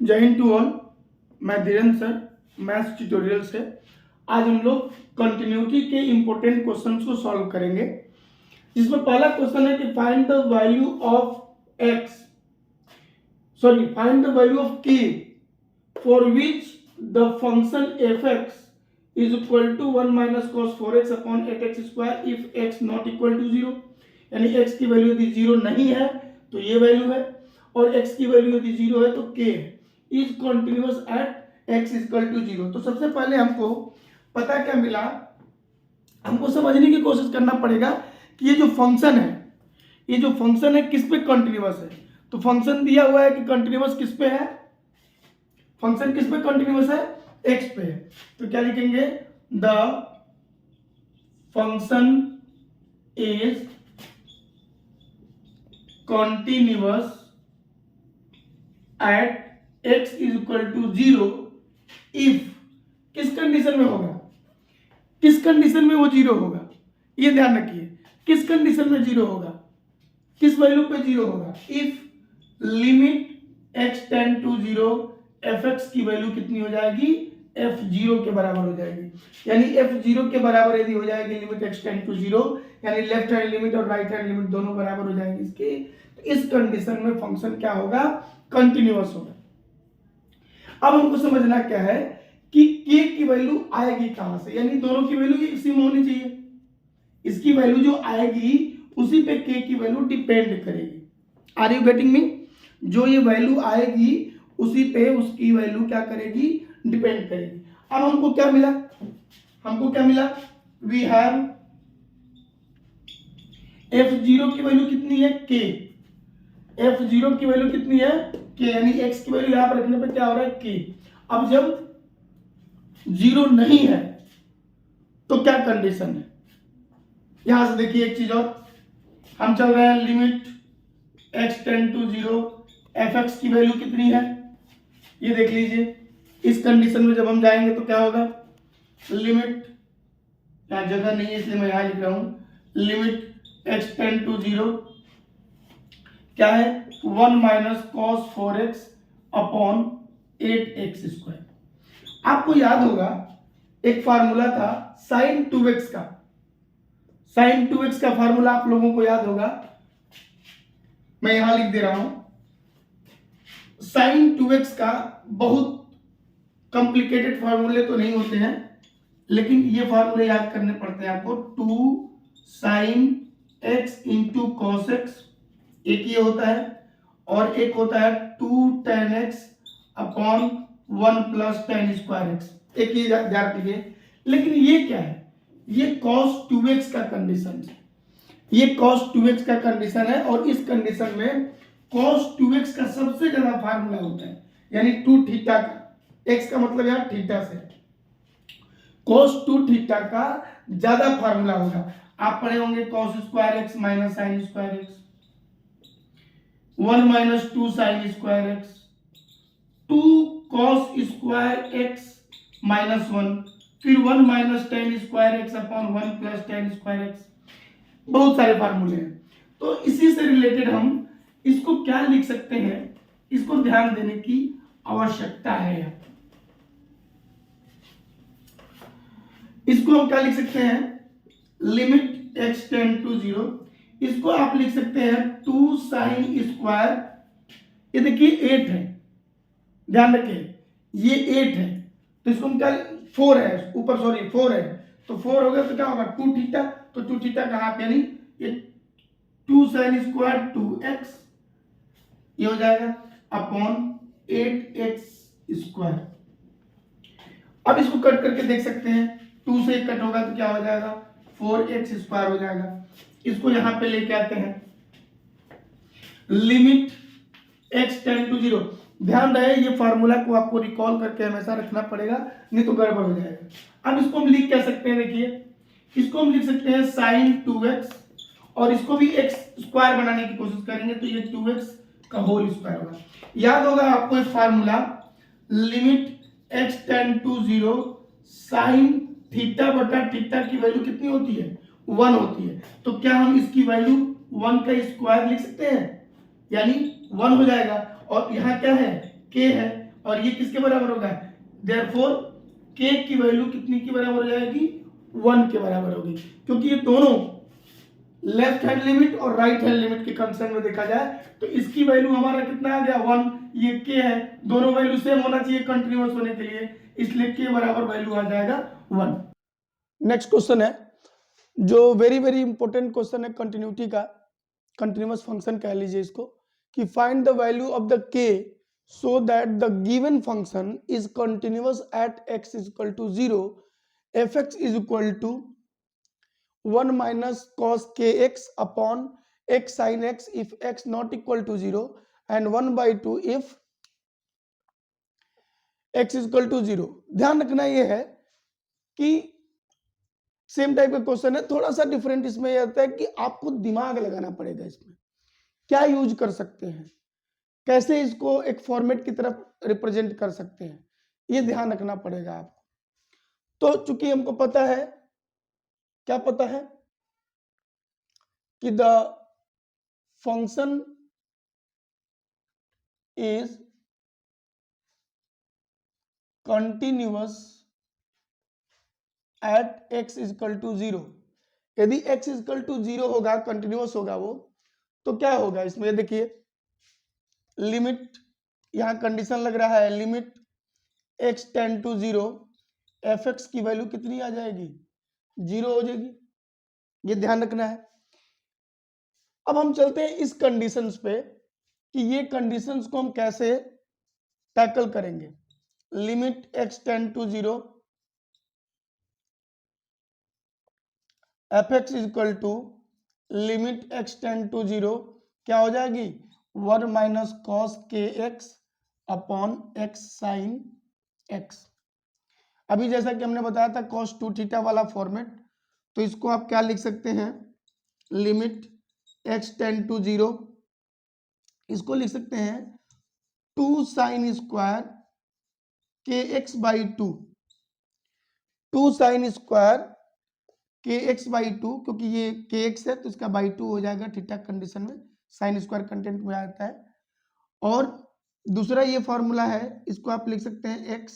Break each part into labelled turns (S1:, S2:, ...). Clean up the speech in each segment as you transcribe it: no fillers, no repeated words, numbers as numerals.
S1: जय Hind to all. मैं Dhirendra sir, maths tutorial से। आज हम लोग कंटिन्यूटी के इंपॉर्टेंट क्वेश्चंस को सॉल्व करेंगे, जिसमें पहला क्वेश्चन है कि find the value of find the value of k for which the function f(x) is equal to 1 minus cos 4x upon 8x square if x not equal to 0। यानी x की value यदि 0 नहीं है तो ये value है, और x की वैल्यू यदि 0 है तो k is continuous at x equal to 0। तो सबसे पहले हमको पता क्या मिला, हमको समझने की कोशिश करना पड़ेगा कि ये जो फंक्शन है किस पे कंटिन्यूअस है। तो फंक्शन दिया हुआ है कि कंटिन्यूअस किस पे है, फंक्शन किस पे कंटिन्यूअस है, x पे है। तो क्या लिखेंगे, the function is continuous at x is equal to 0 if किस कंडीशन में होगा, किस कंडीशन में वो 0 होगा, ये ध्यान रखिए। किस कंडीशन में 0 होगा, किस वैल्यू पे 0 होगा, if limit x tend to 0 fx की वैल्यू कितनी हो जाएगी, f0 के बराबर हो जाएगी। यानी f0 के बराबर यदि हो जाएगी लिमिट x टेंड टू 0, यानी लेफ्ट हैंड लिमिट और राइट हैंड लिमिट दोनों बराबर हो जाएंगे इसके, तो इस कंडीशन में फंक्शन क्या होगा, कंटिन्यूअस होगा। अब हमको समझना क्या है कि k की वैल्यू आएगी कहां से, यानी दोनों की वैल्यू इसी में होनी चाहिए। इसकी वैल्यू जो आएगी उसी पे k की वैल्यू डिपेंड करेगी। Are you getting me? जो ये वैल्यू आएगी उसी पे उसकी वैल्यू क्या करेगी, डिपेंड करेगी। अब हमको क्या मिला, वी हैव f0 की वैल्यू कितनी है, k। f0 की वैल्यू कितनी है, k, यानी x की वैल्यू यहां पर रखने पे क्या हो रहा है, k। अब जब 0 नहीं है तो क्या कंडीशन है, यहां से देखिए एक चीज और, हम चल रहे हैं limit x tend to 0 fx की वैल्यू कितनी है, ये देख लीजिए। इस कंडीशन में जब हम जाएंगे तो क्या होगा, लिमिट, यहां जगह नहीं है इसलिए मैं यहां लिख रहा हूं, लिमिट x टेंड टू 0 क्या है, 1 minus cos 4x upon 8x square. आपको याद होगा एक फार्मूला था sin 2x का, sin 2x का फार्मूला आप लोगों को याद होगा, मैं यहां लिख दे रहा हूं। sin 2x का बहुत कॉम्प्लिकेटेड फार्मूले तो नहीं होते हैं, लेकिन ये फार्मूले याद करने पड़ते हैं आपको। 2 sin x into cos x, एक ये होता है, और एक होता है 2 tan x upon 1 plus tan square x, एक ये याद कीजिए। लेकिन ये क्या है, ये cos 2x का कंडीशन है, ये cos 2x का कंडीशन है, और इस कंडीशन में cos 2x का सबसे ज्यादा फार्मूला होता है, यानी 2 थीटा का, x का मतलब यार थीटा से, cos 2 थीटा का ज्यादा फार्मूला होगा। आप पढ़े होंगे cos square x minus sin square x, 1 minus 2 sin square x, 2 cos square x minus 1, फिर 1 minus tan square x upon 1 plus tan square x, बहुत सारे फार्मूले हैं। तो इसी से रिलेटेड हम इसको क्या लिख सकते हैं, इसको ध्यान देने की आवश्यकता है। इसको हम क्या लिख सकते हैं, लिमिट x टेंड टू 0, इसको आप लिख सकते हैं 2 sin स्क्वायर, ये देखिए 8 है, ध्यान रखिए ये 8 है, तो इसको हम क्या, 4 है ऊपर, 4 है, तो 4 हो गया तो क्या होगा 2 थीटा, तो 2 थीटा कहां पे, यानी ये 2 sin स्क्वायर 2x, ये हो जाएगा अपॉन 8x स्क्वायर। अब इसको कट करके देख सकते हैं, 2 से कट होगा तो क्या हो जाएगा, 4x स्क्वायर हो जाएगा। इसको यहां पे लेके आते हैं, लिमिट x टेंड टू 0, ध्यान रहे ये फार्मूला को आपको रिकॉल करके हमेशा रखना पड़ेगा, नहीं तो गड़बड़ हो जाएगा। अब इसको हम लिख क्या सकते हैं, देखिए इसको हम लिख सकते हैं sin 2x, और इसको भी x स्क्वायर बनाने की कोशिश करेंगे तो ये 2x का होल स्क्वायर होगा। याद होगा आपको एक formula, limit x tend to 0 sin theta बटा थीटा की वैल्यू कितनी होती है, 1 होती है। तो क्या हम इसकी वैल्यू 1 का स्क्वायर लिख सकते हैं, यानी 1 हो जाएगा, और यहाँ क्या है, k है, और ये किसके बराबर होगा, देयरफॉर k की वैल्यू कितनी के बराबर हो जाएगी, 1 के बराबर होगी, क्योंकि ये दोनों लेफ्ट हैंड लिमिट और राइट हैंड लिमिट के कंसर्न में देखा जाए तो इसकी वैल्यू हमारा कितना आ गया 1, ये k है, दोनों वैल्यू सेम होना चाहिए कंटिन्यूअस होने के लिए, इसलिए k बराबर वैल्यू आ जाएगा 1। नेक्स्ट क्वेश्चन है जो वेरी वेरी इंपॉर्टेंट क्वेश्चन है कंटिन्यूटी का, कंटिन्यूअस फंक्शन कह लीजिए इसको, कि find the value of the k so that the given function is continuous at x is equal to 0, fx is equal to 1 minus cos kx upon x sin x if x not equal to 0 and 1 by 2 if x is equal to 0। ध्यान रखना ये है कि same type का question है, थोड़ा सा different इसमें यह आता है कि आपको दिमाग लगाना पड़ेगा, इसमें क्या यूज कर सकते हैं, कैसे इसको एक फॉर्मेट की तरफ रिप्रेजेंट कर सकते हैं, ये ध्यान रखना पड़ेगा आपको। तो चूंकि हमको पता है, क्या पता है कि the function is continuous at x is equal to 0। यदि x इज इक्वल टू 0 होगा, कंटिन्यूअस होगा वो, तो क्या होगा इसमें देखिए, लिमिट यहां कंडीशन लग रहा है, limit x tend to 0, fx की वैल्यू कितनी आ जाएगी, 0 हो जाएगी, ये ध्यान रखना है। अब हम चलते हैं इस कंडीशंस पे कि ये कंडीशंस को हम कैसे टैकल करेंगे। Limit x tend to 0, fx is equal to limit x tend to 0 क्या हो जाएगी, 1 minus cos k x upon x sine x. अभी जैसा कि हमने बताया था cos 2 थीटा वाला फॉर्मेट, तो इसको आप क्या लिख सकते हैं, लिमिट x टेंड टू 0, इसको लिख सकते हैं 2 साइन स्क्वायर के एक्स बाई 2, 2 साइन स्क्वायर के एक्स बाई 2, क्योंकि ये के एक्स है तो इसका बाई 2 हो जाएगा थीटा कंडीशन में, साइन स्क्वायर कंटेंट में आता है। और दूसरा ये फॉर्मूला है, इसको आप लिख सकते हैं x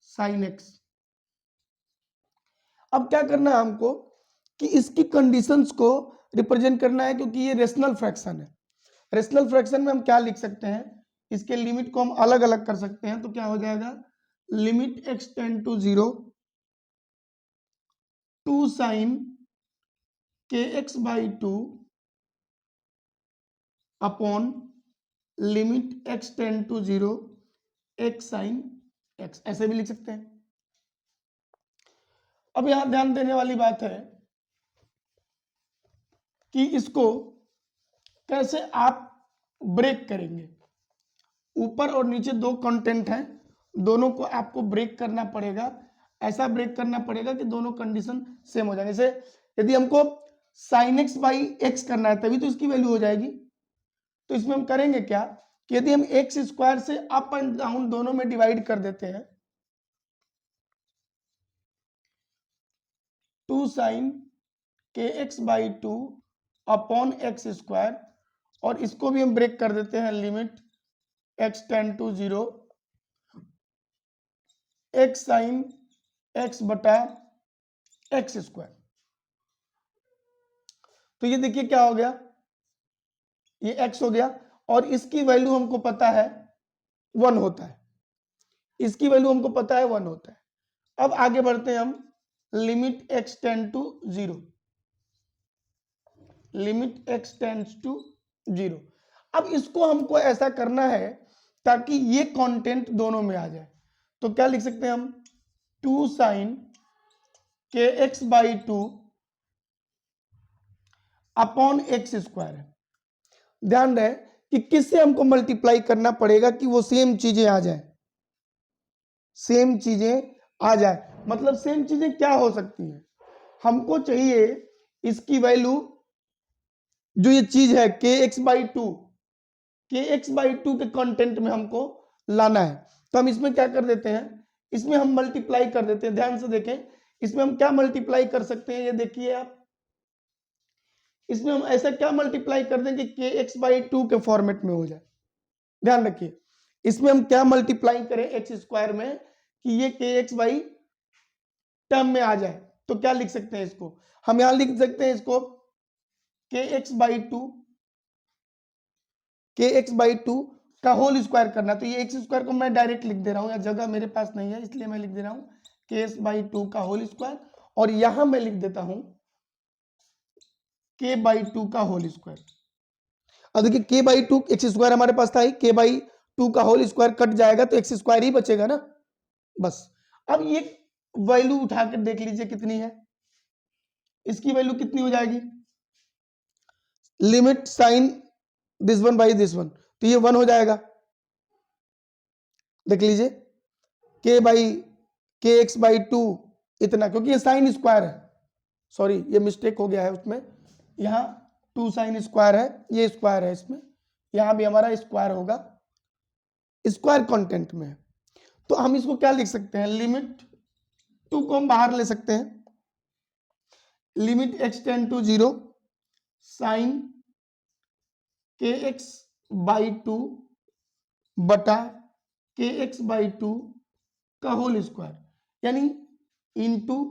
S1: साइन x। अब क्या करना है हमको कि इसकी कंडीशंस को रिप्रेजेंट करना है, क्योंकि ये रेशनल फ्रैक्शन है। रेशनल फ्रैक्शन में हम क्या लिख सकते हैं, इसके लिमिट को हम अलग अलग कर सकते हैं, तो क्या हो जाएगा, limit x tend to 0, 2 sine के x by 2 upon limit x tend to 0, x sine x, ऐसे भी लिख सकते हैं। अब यहां ध्यान देने वाली बात है कि इसको कैसे आप ब्रेक करेंगे। ऊपर और नीचे दो कंटेंट हैं, दोनों को आपको ब्रेक करना पड़ेगा, ऐसा ब्रेक करना पड़ेगा कि दोनों कंडीशन सेम हो जाए। जैसे यदि हमको साइन एक्स बाई एक्स करना है तभी तो इसकी वैल्यू हो जाएगी, तो इसमें हम करेंगे क्या कि यदि हम एक्स स्क्वायर से अप एंड डाउन दोनों में डिवाइड कर देते हैं, 2 साइन के x by 2 upon x square, और इसको भी हम ब्रेक कर देते हैं, limit x tend to 0, x sine x बटा एक्स स्क्वायर। तो ये देखिए क्या हो गया, ये x हो गया, और इसकी वैल्यू हमको पता है 1 होता है, इसकी वैल्यू हमको पता है 1 होता है। अब आगे बढ़ते हैं हम, limit x tend to 0, limit x tends to 0। अब इसको हमको ऐसा करना है ताकि ये कंटेंट दोनों में आ जाए, तो क्या लिख सकते हैं हम, 2 साइन के x by 2 upon x square है। ध्यान रहे कि किससे हमको मल्टीप्लाई करना पड़ेगा कि वो सेम चीजें आ जाए, सेम चीजें आ जाए। मतलब सेम चीजें क्या हो सकती हैं, हमको चाहिए इसकी वैल्यू, जो ये चीज है के एक्स बाई 2, के एक्स बाई 2 के कंटेंट में हमको लाना है, तो हम इसमें क्या कर देते हैं, इसमें हम मल्टीप्लाई कर देते हैं। ध्यान से देखें, इसमें हम क्या मल्टीप्लाई कर सकते हैं, ये देखिए आप, इसमें हम ऐसा क्या मल्टीप्लाई कर दें कि के एक्स बाई 2 के फॉर्मेट में हो जाए। ध्यान रखिए, इसमें हम क्या मल्टीप्लाई करें एक्स स्क्वायर में कि ये के एक्स बाई टर्म में आ जाए, तो क्या लिख सकते हैं इसको, हम यहां लिख सकते हैं इसको के एक्स बाई टू का होल स्क्वायर करना। तो ये एक्स स्क्वायर को मैं डायरेक्ट लिख दे रहा हूं, या जगह मेरे पास नहीं है इसलिए मैं लिख दे रहा हूं के एक्स बाई टू का होल स्क्वायर, और यहां मैं लिख देता हूं के बाई टू का होल स्क्वायर। अब देखिए के बाई टू एक्स स्क्वायर हमारे पास था, के बाई टू का होल स्क्वायर कट जाएगा तो एक्स स्क्वायर ही बचेगा ना बस। अब ये वैल्यू उठाकर देख लीजिए कितनी है, इसकी वैल्यू कितनी हो जाएगी, limit sine this one by this one, तो ये 1 हो जाएगा। देख लीजिए के बाई के एक्स बाई टू इतना, क्योंकि ये साइन स्क्वायर है, सॉरी ये मिस्टेक हो गया है उसमें, यहाँ 2 साइन स्क्वायर है, ये स्क्वायर है इसमें, यहां भी हमारा स्क्वायर होगा, स्क्वायर कंटेंट में। तो हम इसको क्या लिख सकते हैं, लिमिट 2 को हम बाहर ले सकते हैं, limit x tend to 0 sine के एक्स बाई टू बटा के एक्स बाई टू का होल स्क्वायर, यानी इंटू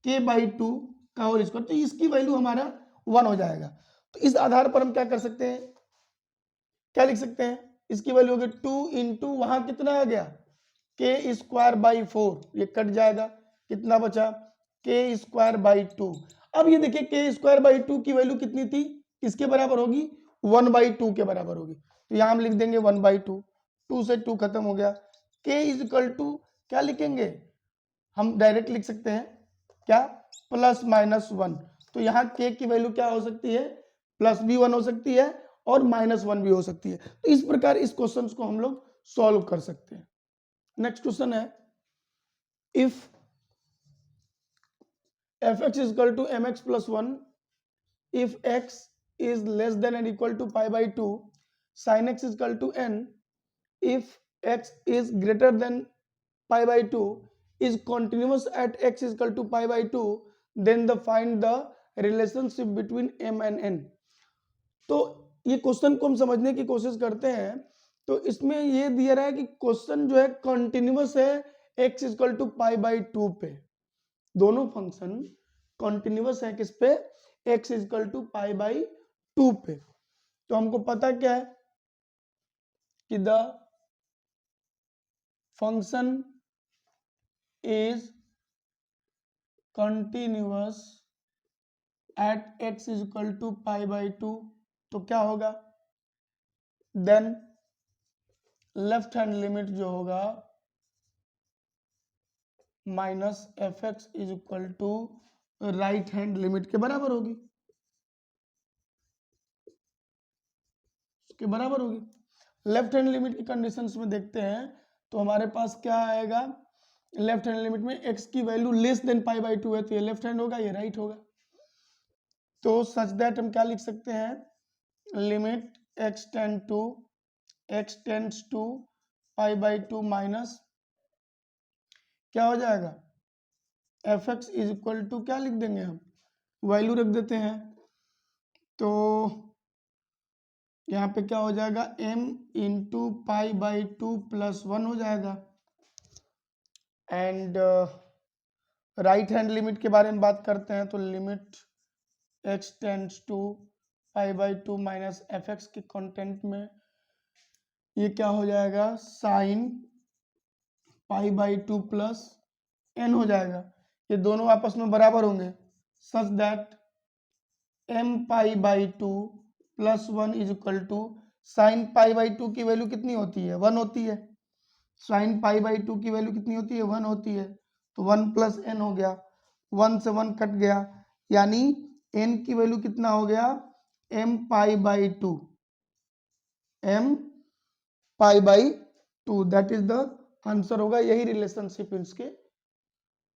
S1: के बाई टू का होल स्क्वायर, तो इसकी वैल्यू हमारा 1 हो जाएगा। तो इस आधार पर हम क्या कर सकते हैं, क्या लिख सकते हैं, इसकी वैल्यू होगी 2 इंटू वहां कितना आ गया के स्क्वायर बाई 4, ये कट जाएगा, कितना बचा के स्क्वायर बाई 2। अब ये देखिए के स्क्वायर बाई 2 की वैल्यू कितनी थी, किसके बराबर होगी, 1 बाई 2 के बराबर होगी, तो यहां हम लिख देंगे 1 बाई 2, 2 से 2 खत्म हो गया, के इज इक्वल टू क्या लिखेंगे, हम डायरेक्ट लिख सकते हैं क्या, प्लस माइनस 1, तो यहाँ के की वैल्यू क्या हो सकती है, प्लस भी 1 हो सकती है और माइनस 1 भी हो सकती है। तो इस प्रकार इस क्वेश्चन को हम लोग सॉल्व कर सकते हैं। नेक्स्ट क्वेश्चन है, if fx is equal to mx plus 1, if x is less than or equal to pi by 2, sin x is equal to n, if x is greater than pi by 2, is continuous at x is equal to pi by 2, then find the relationship between m and n। तो ये question को हम समझने की कोशिश करते हैं, तो इसमें ये दिया रहा है कि क्वेश्चन जो है कंटिन्यूअस है x is equal to pi by 2 पे, दोनों फंक्शन कंटिन्यूअस है किस पे, x is equal to pi by 2 पे। तो हमको पता क्या है कि the function is continuous at x is equal to pi by 2, तो क्या होगा, देन लेफ्ट हैंड लिमिट जो होगा minus f x is equal to right hand limit के बराबर होगी, के बराबर होगी। लेफ्ट हैंड लिमिट की कंडीशंस में देखते हैं तो हमारे पास क्या आएगा, लेफ्ट हैंड लिमिट में x की value less than pi by 2 है, तो ये लेफ्ट हैंड होगा, ये राइट होगा। तो सच दैट हम क्या लिख सकते हैं, limit x tends to pi by 2 minus क्या हो जाएगा, f x is equal to क्या लिख देंगे हम, वैल्यू रख देते हैं, तो यहाँ पे क्या हो जाएगा, m into pi by 2 plus 1 हो जाएगा। एंड राइट हैंड लिमिट के बारे में बात करते हैं, तो limit x tends to pi by 2 minus f x के कंटेंट में ये क्या हो जाएगा, sine pi by 2 plus n हो जाएगा, ये दोनों आपस में बराबर होंगे, such that m pi by 2 plus 1 is equal to sine pi by 2 की वैल्यू कितनी होती है, 1 होती है, साइन पाई बाई 2 की वैल्यू कितनी होती है, 1 होती है, तो 1 प्लस n हो गया, 1 से 1 कट गया, यानी n की वैल्यू कितना हो गया, m pi by 2, m pi by 2, that is the answer होगा, यही रिलेशनशिप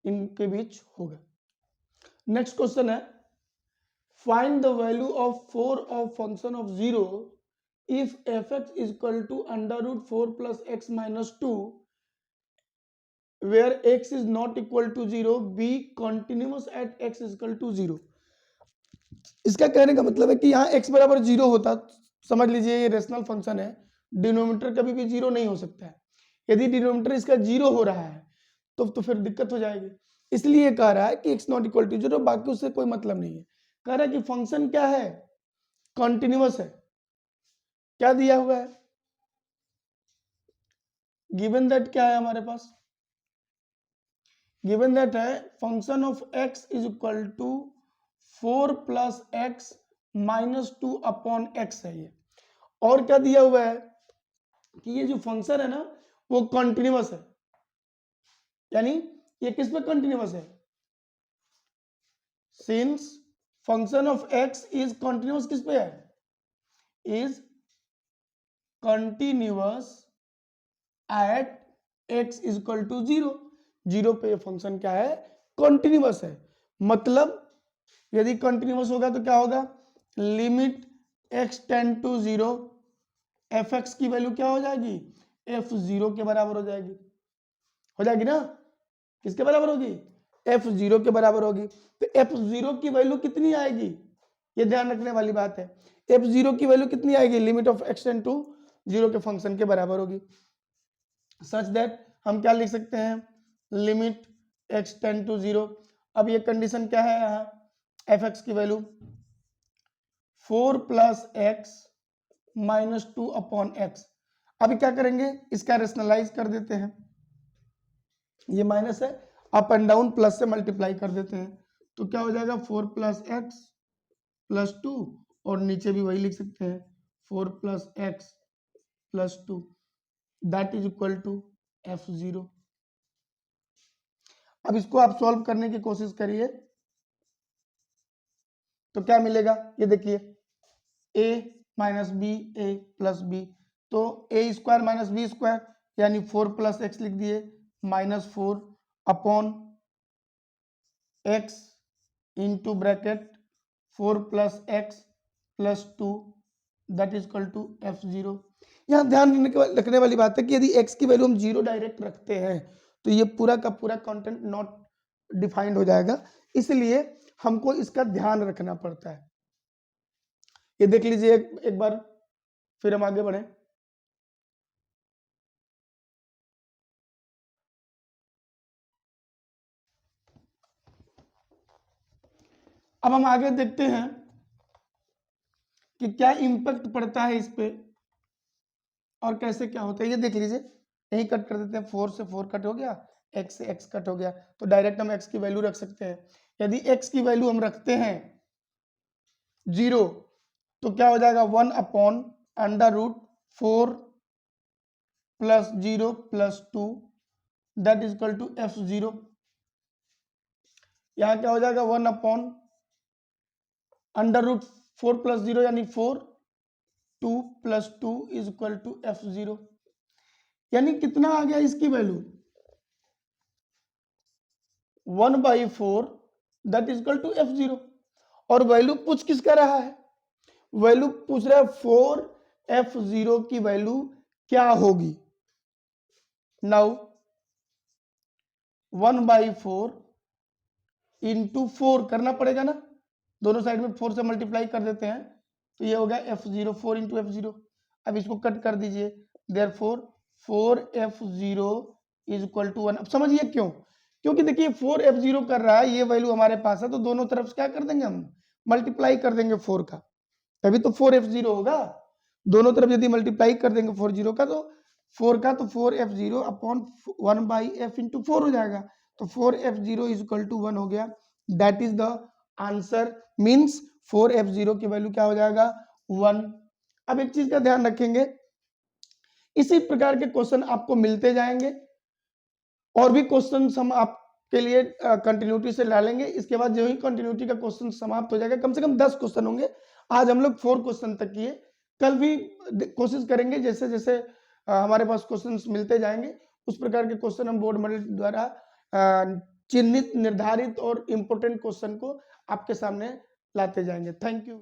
S1: इनके बीच होगा। नेक्स्ट क्वेश्चन है, find the value of 4 of function of 0 if fx is equal to under root 4 plus x minus 2 where x is not equal to 0 be continuous at x is equal to 0। इसका कहने का मतलब है कि यहाँ x बराबर 0 होता, समझ लीजिए ये रेशनल फंक्शन है, डिनोमिनेटर कभी भी जीरो नहीं हो सकता है। यदि डिनोमिनेटर इसका जीरो हो रहा है तो फिर दिक्कत हो जाएगी। इसलिए कह रहा है कि x not equal to zero, बाकी उससे कोई मतलब नहीं है। कह रहा है कि फंक्शन क्या है, कॉन्टिन्यूअस है। क्या दिया हुआ है, गिवन दैट क्या है हमारे पास, गिवन दैट है function of x is equal to 4 plus x minus 2 upon x है ये। और क्या दिया हुआ है कि ये जो फंक्शन है ना वो कॉन्टिन्यूअस है, यानी ये किस पे कॉन्टिन्यूअस है, since function of x is continuous किस पे है, is continuous at x is equal to zero. Zero पे फंक्शन क्या है, कंटिन्यूअस है। मतलब यदि कंटिन्यूअस होगा तो क्या होगा, limit x tend to zero, f x की वैल्यू क्या हो जाएगी, एफ जीरो के बराबर हो जाएगी, हो जाएगी ना, किसके बराबर होगी, एफ जीरो के बराबर होगी। तो एफ जीरो की वैल्यू कितनी आएगी, ये ध्यान रखने वाली बात है। एफ जीरो की वैल्यू कितनी आएगी, limit of x tend to zero के फंक्शन के बराबर होगी। सच दैट हम क्या लिख सकते हैं, limit x tend to zero. अब ये कंडीशन क्या है यहाँ, एफ एक्स की value 4 plus x minus 2 upon x. अभी क्या करेंगे, इसका रेशनलाइज कर देते हैं, ये माइनस है, अप एंड डाउन प्लस से मल्टीप्लाई कर देते हैं, तो क्या हो जाएगा 4 प्लस एक्स प्लस 2, और नीचे भी वही लिख सकते हैं 4 plus x plus 2, that is equal to f zero. अब इसको आप सॉल्व करने की कोशिश करिए तो क्या मिलेगा, ये देखिए a minus b a plus b, तो a square minus b square यानी 4 प्लस एक्स लिख दिए minus 4 upon x into bracket 4 plus x plus 2 that is equal to f zero. यहाँ ध्यान रखने वाली बात है कि यदि x की वैल्यू हम जीरो डायरेक्ट रखते हैं तो ये पूरा का पूरा कंटेंट नॉट डिफाइंड हो जाएगा, इसलिए हमको इसका ध्यान रखना पड़ता है। ये देख लीजिए एक बार, फिर हम आगे बढ़े। अब हम आगे देखते हैं कि क्या इंपैक्ट पड़ता है इस पे और कैसे क्या होता है। ये देख लीजिए, यही कट कर देते हैं, 4 से 4 कट हो गया, x से x कट हो गया, तो डायरेक्ट हम x की वैल्यू रख सकते हैं। यदि x की वैल्यू हम रखते हैं जीरो तो क्या हो जाएगा 1 upon under root 4 plus 0 plus 2 that is equal to f zero. यहां क्या हो जाएगा 1 अपॉन अंडर रूट 4 प्लस 0 यानी 4, 2 plus 2 is equal to f zero. यानी कितना आ गया इसकी वैल्यू 1/4 that is equal to f zero. और वैल्यू पूछ किसका रहा है, वैल्यू पूछ रहा है 4 एफ जीरो की वैल्यू क्या होगी। नाउ 1/4 इंटू 4 करना पड़ेगा ना, दोनों साइड में 4 से मल्टीप्लाई कर देते हैं, तो ये हो गया f zero, 4 into f zero. अब इसको कट कर दीजिए, therefore 4 f zero is equal to 1। अब समझिए क्यों, क्योंकि देखिए 4 एफ जीरो कर रहा है, ये वैल्यू हमारे पास है, तो दोनों तरफ से क्या कर देंगे हम, मल्टीप्लाई कर देंगे 4 का, तभी तो 4 एफ जीरो होगा। दोनों तरफ यदि मल्टीप्लाई कर देंगे 4 जीरो का, तो 4 का तो 4 f zero upon 1/f into 4 हो जाएगा, तो 4 f zero is equal to 1 हो गया। That is the answer, means 4 f zero की वैल्यू क्या हो जाएगा 1। अब एक चीज का ध्यान रखेंगे, इसी प्रकार के क्वेश्चन आपको मिलते जाएंगे, और भी क्वेश्चन हम आपके लिए कंटिन्यूटी से ला लेंगे। इसके बाद जो ही कंटिन्यूटी का क्वेश्चन समाप्त हो जाएगा, कम से कम 10 क्वेश्चन होंगे। आज हम लोग 4 क्वेश्चन तक किए, कल भी कोशिश करेंगे, जैसे जैसे हमारे पास क्वेश्चंस मिलते जाएंगे उस प्रकार के क्वेश्चन हम बोर्ड मॉडल द्वारा चिन्हित, निर्धारित और इम्पोर्टेंट क्वेश्चन को आपके सामने लाते जाएंगे। Thank you.